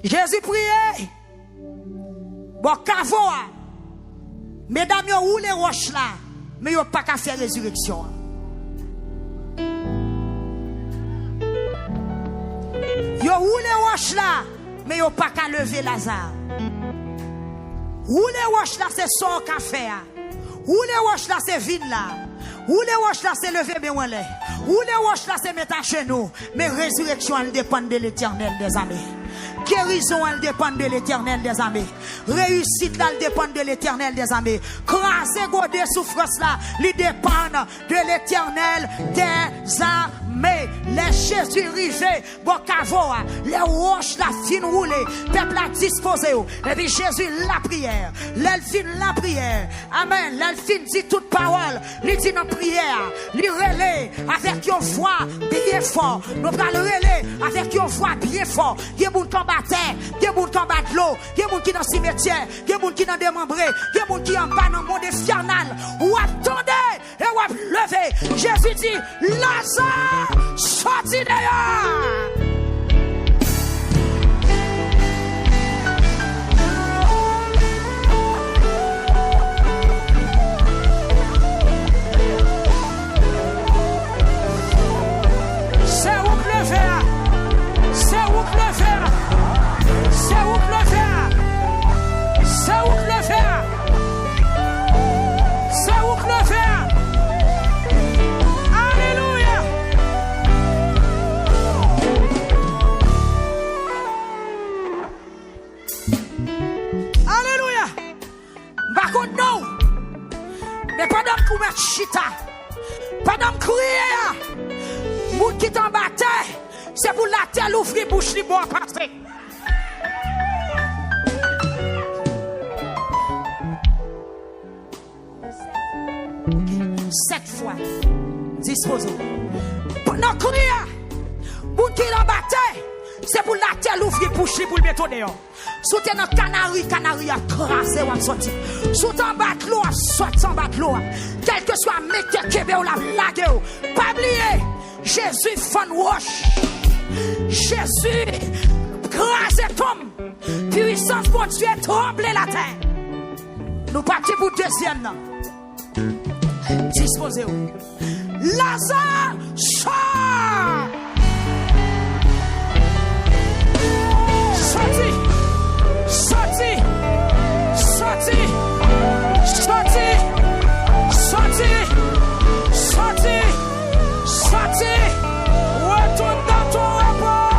Jésus priait. Bon, cavoa. Mesdames, yo ou les roches là, mais yo pas qu'à faire résurrection. Yo ou les roches là, mais yo pas qu'à lever Lazare. Où les roches là c'est son café. Où les roches là c'est vide là. Où les roches là c'est lever bien là. Où les roches là c'est mettre à genoux. Mais résurrection elle dépend de l'Éternel des armées. Guérison elle dépend de l'Éternel des armées. Réussite là elle dépend de l'Éternel des armées. Craser godé souffrance là, il dépend de l'Éternel des armées. Les Jésus rivé, bon cavo, les roches la fin roulé, peuple a disposé. Et puis Jésus la prière, l'elfine la prière. Amen. L'elfine dit toute parole, il dit dans prière, il relais avec une voix bien fort. Nous allons relais avec une voix bien fort. Il y a des gens qui combattent, il y a des gens qui combattent l'eau, il y a des gens qui dans le cimetière, il y a des gens qui dans démembrés, il y a des gens qui en bas dans le monde infernal. Ou attendez et ou lever. Jésus dit, Lazare, sorti dehors. contre nous. Mais pendant que vous mettez chita, pendant que vous criez, vous qui t'en battez, c'est pour la terre ouvrir bouche libre à passer. Sept fois. Disposez. Pendant que vous criez, qui t'en battez, c'est pour la terre ouvrir bouche libre pour le mettre dehors. Soutien dans canari a crasé ou a sorti. Soutien en bas de l'eau, sorti en bas de l'eau. Quel que soit mec qui est ou la blague. Pas oublier, Jésus fon wash. Jésus crasé tombe. Puissance pour Dieu trembler la terre. Nous partons pour deuxième là. Disposez-vous. Lazare sort. Sorti. Sorti, sorti, sorti, sorti, sorti, sorti, retourne dans ton rapport.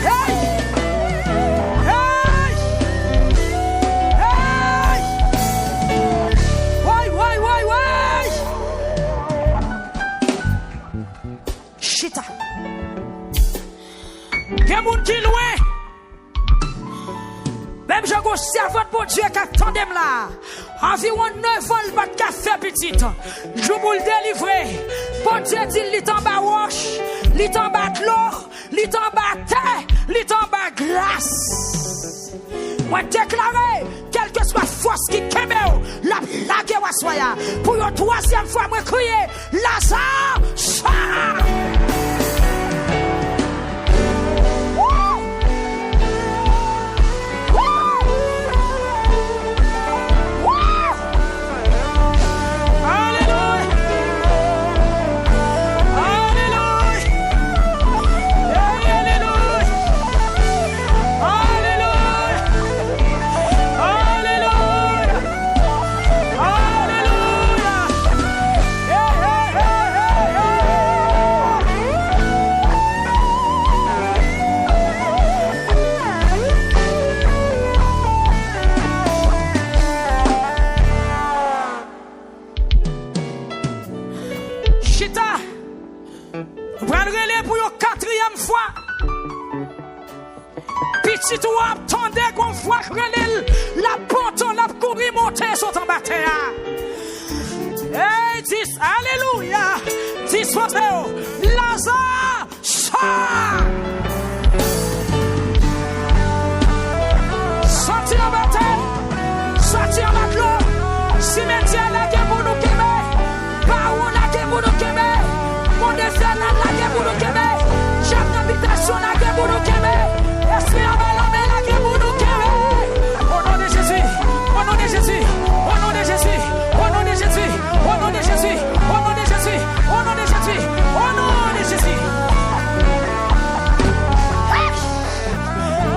Hey, hey, hey, why. Chita. Il y a des gens qui loin. Même je go servante pour Dieu qui attendait là. Environ 9 ans, le bat café petit. Je vous le délivrer. Bon Dieu dit, il est en bas roche, il est en bas de l'eau, il est en bas terre, il est en bas glace. Moi déclarer, quelle que soit force qui keme la blague wa soya. Pour une troisième fois, moi crier, Lazare, sort. Si tu attendais qu'on voit la porte, on a couru monter sur ton bâtiment. Hey, dis, alléluia. Disposez-vous. Lazare, sort. Sorti en bâtiment. Sorti en matelot. Cimetière la guerre pour nous quémer. Baron la guerre pour nous quémer. Mon défait la guerre pour nous quémer. Chef d'habitation la guerre pour nous quémer. Esprit en bas la guerre pour nous quémer. Au nom de Jésus. Au nom de Jésus. Au nom de Jésus. Au nom de Jésus. Au nom de Jésus. Au nom de Jésus. Au nom de Jésus. Au nom de Jésus.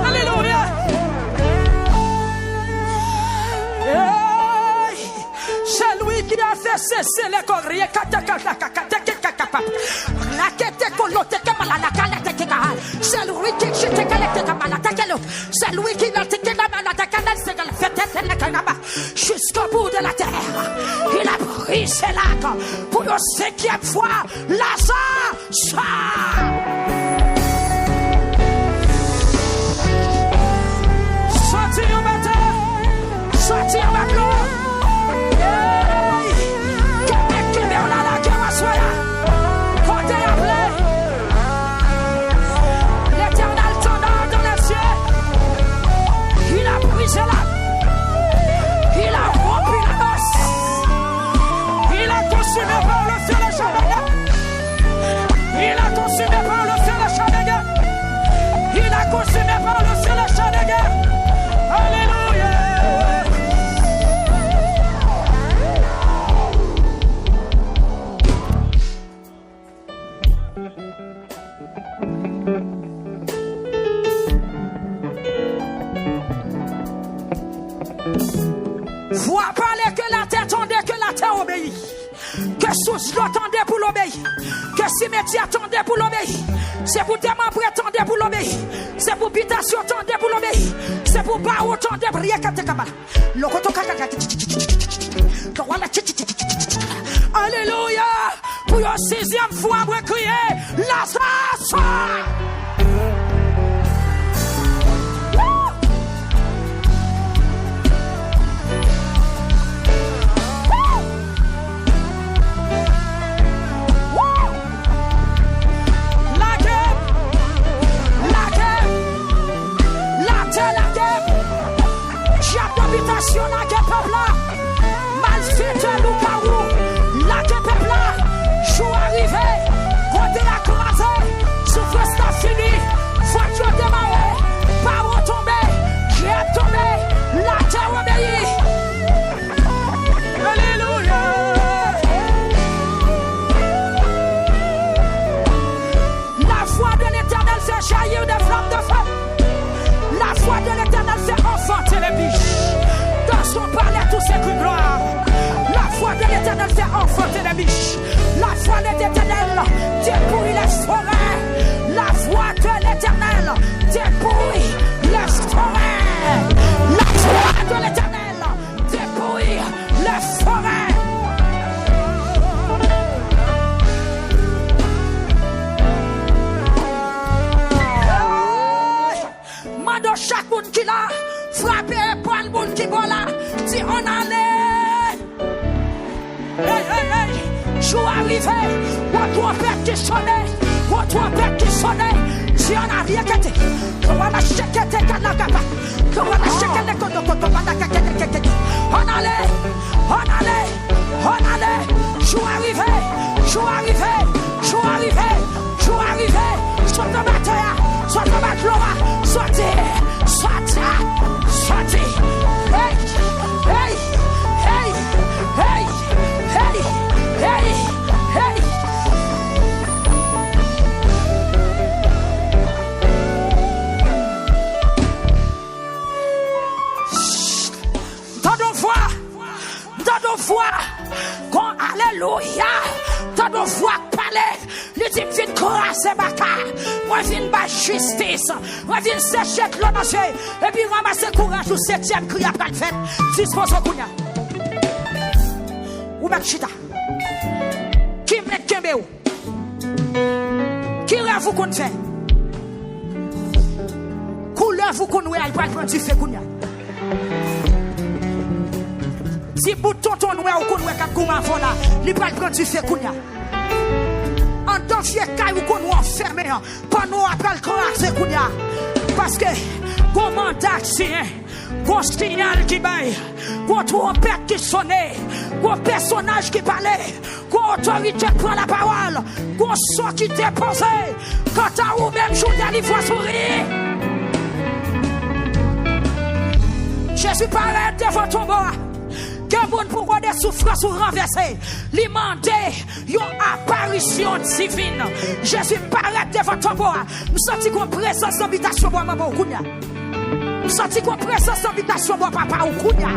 Alléluia. C'est lui qui a fait cesser les corps. C'est lui qui c'est lui qui jusqu'au bout de la terre. Il a pris ses lacs pour une cinquième fois. Lazare sort. Sorti en bataille. Sorti en bataille. Il a rempli la noce. Il a consumé par le feu le Shadega. Il a consumé par le feu le Shadega. Il a consumé par le feu le Shadega. Alléluia. Vois parler que la terre tendait, que la terre obéit. Que sous l'entendait pour l'obéir. Que si métier attendait pour l'obéir, c'est pour démon prétendait pour l'obéir, c'est pour habitation attendait pour l'obéir, c'est pour barreau attendait pour rien qu'à te cabal. Alléluia. Pour la 6e fois, on va crier Lazare. Habitation la guerre peuple là, malfaiteur ou carou, la guerre peuple là, jour arrivé, côté à croiser, souffrance n'a fini, voiture démarrée, parole tombée, j'ai tombé, la terre obéit. Alléluia. La foi de l'Éternel fait jaillir des flammes de feu. La foi de l'Éternel fait enfanter les biches. Dans son palais, tous ses cris gloire. La foi de l'Éternel fait enfanter les biches. La foi de l'Éternel dépouille les forêts. La foi de l'Éternel dépouille les forêts. La foi de l'Éternel dépouille les forêts. Mando chaque monde qui l'a frappé par le monde qui va là, si on allait. Hey, jour arrivé, on trompette qui sonnait, on trompette qui sonnait, si on a rien quitté, on va la checker tes canagaba, on va la checker les cotocotos, on allait, jour arrivé, jour arrivé, jour arrivé, jour arrivé, soit de bataille, soit de bataille, sortez. Hey, hey, hey, hey, hey, hey, hey. Dans nos voix, quand alléluia, dans nos voix parler, les types viennent crasser baka, moi viens bas justice, moi viens sécher l'eau dans et puis ramasser courage au 7e cri après le fait, dispose au kounya. Ou bakchita, qui met kembe ou, qui rêve vous qu'on fait, couleur vous qu'on oué, il va prendre du fait kounya. Si bouton ton oué ou qu'on oué kap kouman fola, il va prendre du fait kounya. En tant que caille ou qu'on ou enfermé, pas nous appelle crasser kounya. Parce que, qu'on mandat tient, qu'on signal qui baille, qu'on trompette qui sonne, qu'on personnage qui parlait, qu'on autorité prend la parole, qu'on sort qui dépose, quand à ou même jour d'aller voir sourire. Jésus paraît devant ton bois. Que bon pour des souffrances ou renverser, lui demander une apparition divine. Jésus paraît devant ton bois. Nous sentons qu'on présence d'invitation pour maman ou kounya. Nous sentons qu'on présence d'invitation pour papa ou kounya.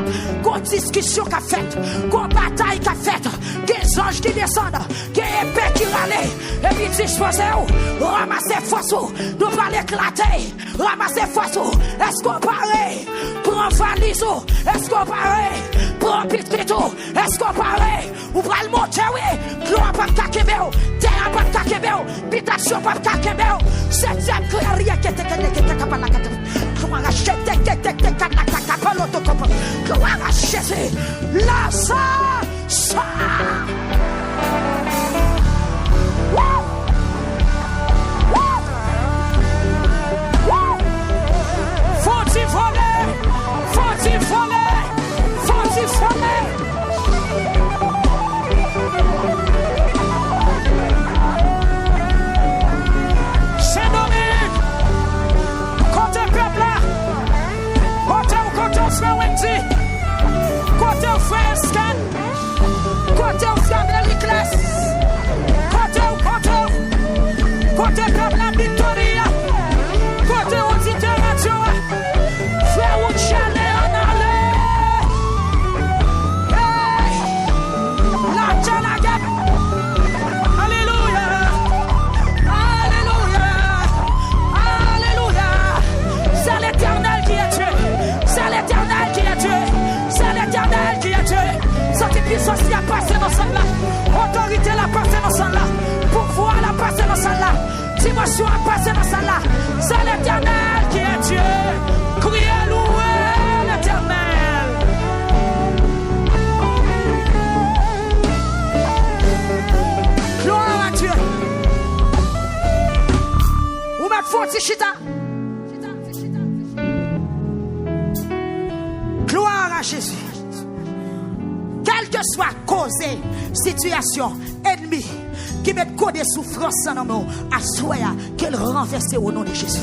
Qu'on discussion qu'a faite, qu'on bataille qu'a faite, des anges qui descendent, des épées qui râlent, et puis disposez où, ramassez force où, nous pas l'éclater, ramassez force où, est-ce qu'on paraît, prends valise où, est-ce qu'on paraît, prends pitrito, est-ce qu'on paraît, ou pas le monter, oui, gloire pas de kakebeo, terre pas de kakebeo, pitation pas de kakebeo, 7e clairier qui était capable de la gloire à Jésus, gloire à Jésus, là ça. Faut-il voler? Faut-il voler? Faut-il voler? Saint-Dominique, côté peuple là, côté frère Wendy, côté frère Scan, côté petit chita. Gloire à Jésus. Quelle que soit cause, situation, ennemi, qui met code de souffrance dans nous, à soi, qu'elle renverse au nom de Jésus.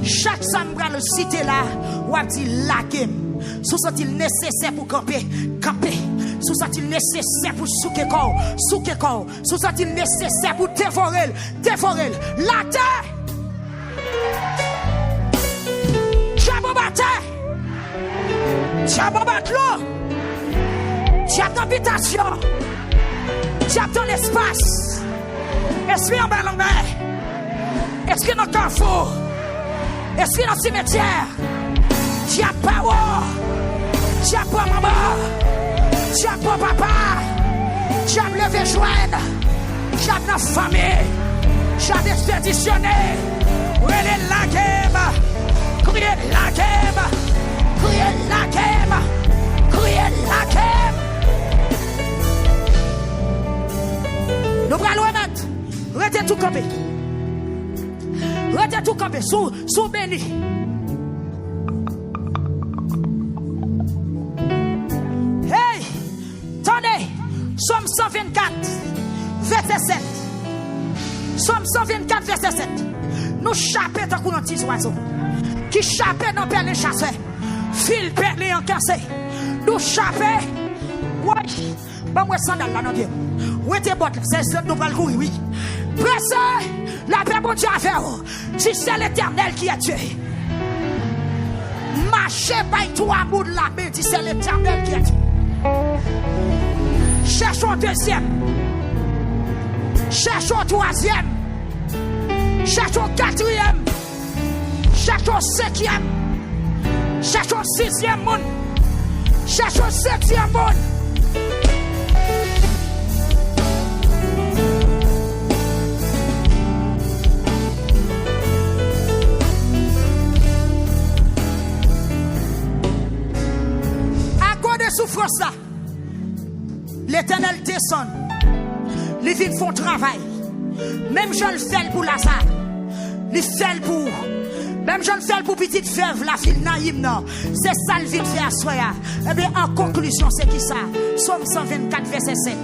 Chaque samedi, le cité là, ou a dit la game. Sous-il nécessaire pour camper, camper. Sous-il nécessaire pour souquer corps, souquer corps. Sous-il nécessaire pour dévorer, dévorer. La terre. Diable bat l'eau, diable d'habitation, diable dans l'espace, esprit en bas en mer, esprit dans le carrefour, esprit dans le cimetière, diable power, diable pour maman, diable pour papa, diable levé joindre, diable dans la famille, diable expéditionné, criez la guerre, criez la guerre. Criez la guerre, criez la guerre. Nous allons remettre, retenez tout campé. Retenez tout campé, sous béni. Hey, tenez, Somme 124, verset 7. Somme 124, verset 7. Nous chapons dans le petit oiseau. Qui chapent dans le père les chasseurs. Fil perlé en cassé. Nous chapé. Oui. Bon, moi, sandal là, non, Dieu. Oui, t'es bottes, c'est ça, nous allons courir, oui. Pressez, la paix, bon Dieu, à faire. Si c'est l'Éternel qui a tué. Marchez, by toi, amour de la paix, si c'est l'Éternel qui a tué. Cherchons deuxième. Cherchons troisième. Cherchons quatrième. Cherchons cinquième. Cherchons sixième monde. Cherchons septième monde. À cause de souffrance là, l'Éternel descend. Les villes font travail. Même je le fais pour Lazare. Les fait pour. Même je le fais pour petite fève, la fille naïve, non. C'est ça le vite fait à soi. Eh bien, en conclusion, c'est qui ça? Somme 124, verset 7.